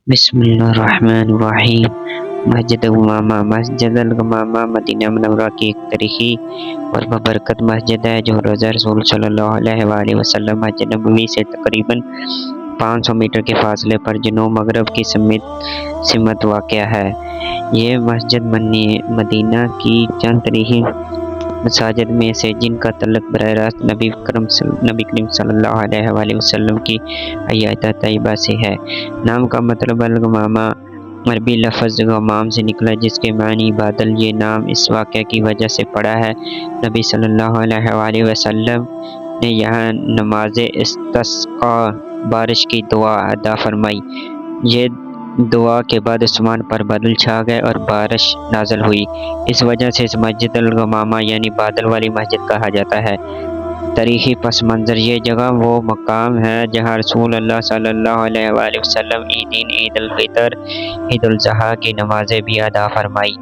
بسم اللہ الرحمن الرحیم۔ مسجد غمامہ مسجد الغمامہ مدینہ منورہ کی ایک تاریخی اور بابرکت مسجد ہے جو روضہ رسول صلی اللہ علیہ وآلہ وسلم مسجد نبوی سے تقریباً 500 میٹر کے فاصلے پر جنوب مغرب کی سمت واقع ہے۔ یہ مسجد مدینہ کی چند تاریخی مساجد میں سے جن کا تعلق براہ راست نبی کریم صلی اللہ علیہ وآلہ وسلم کی حیات طیبہ سے ہے۔ نام کا مطلب الغمامہ عربی لفظ غمام سے نکلا جس کے معنی بادل۔ یہ نام اس واقعہ کی وجہ سے پڑا ہے نبی صلی اللہ علیہ وآلہ وسلم نے یہاں نماز استسقاء بارش کی دعا ادا فرمائی۔ یہ دعا کے بعد آسمان پر بادل چھا گئے اور بارش نازل ہوئی۔ اس وجہ سے اس مسجد الغمامہ یعنی بادل والی مسجد کہا جاتا ہے۔ تاریخی پس منظر: یہ جگہ وہ مقام ہے جہاں رسول اللہ صلی اللہ علیہ وآلہ وسلم عیدین عید الفطر عید الاضحیٰ کی نمازیں بھی ادا فرمائی۔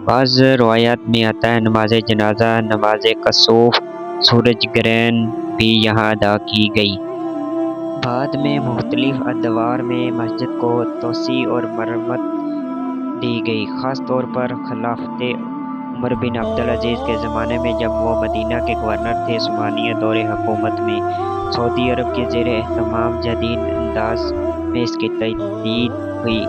بعض روایات میں آتا ہے نماز جنازہ، نماز کسوف، سورج گرہن بھی یہاں ادا کی گئی۔ بعد میں مختلف ادوار میں مسجد کو توسیع اور مرمت دی گئی، خاص طور پر خلافت عمر بن عبدالعزیز کے زمانے میں جب وہ مدینہ کے گورنر تھے۔ عثمانیہ دور حکومت میں سعودی عرب کے زیر اہتمام جدید انداز میں اس کی تجدید ہوئی۔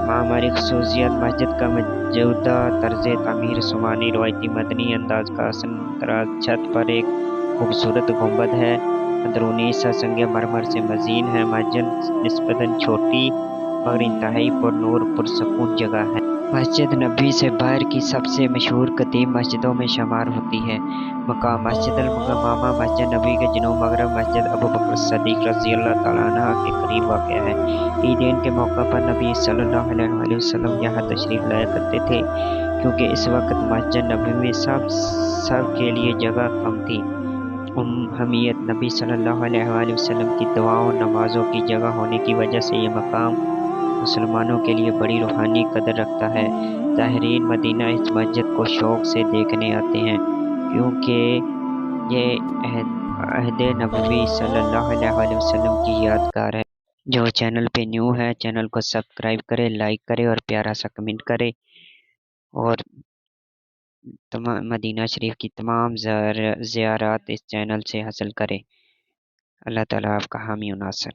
معماری خصوصیات: مسجد کا موجودہ طرز تعمیر عثمانی روایتی مدنی انداز کا حسن طراز چھت پر ایک خوبصورت گنبد ہے۔ اندرونی حصہ سنگ مرمر سے مزین ہے۔ مسجد نسبتاً چھوٹی مگر انتہائی پر نور پرسکون جگہ ہے۔ مسجد نبوی سے باہر کی سب سے مشہور قدیم مسجدوں میں شمار ہوتی ہے۔ مقام: مسجد الغمامہ مسجد نبوی کے جنوب مغرب مسجد ابوبکر صدیق رضی اللہ تعالیٰ عنہ کے قریب واقع ہے۔ عیدین کے موقع پر نبی صلی اللہ علیہ وآلہ وسلم یہاں تشریف لایا کرتے تھے کیونکہ اس وقت مسجد نبوی میں سب کے لیے جگہ کم تھی۔ اہمیت: نبی صلی اللہ علیہ وآلہ وسلم کی دعاؤں نمازوں کی جگہ ہونے کی وجہ سے یہ مقام مسلمانوں کے لیے بڑی روحانی قدر رکھتا ہے۔ زائرین مدینہ اس مسجد کو شوق سے دیکھنے آتے ہیں کیونکہ یہ عہد نبوی صلی اللہ علیہ وآلہ وسلم کی یادگار ہے۔ جو چینل پہ نیو ہے چینل کو سبسکرائب کرے، لائک کرے اور پیارا سا کمنٹ کرے اور مدینہ شریف کی تمام زیارات اس چینل سے حاصل کرے۔ اللہ تعالیٰ آپ کا حامی و ناصر۔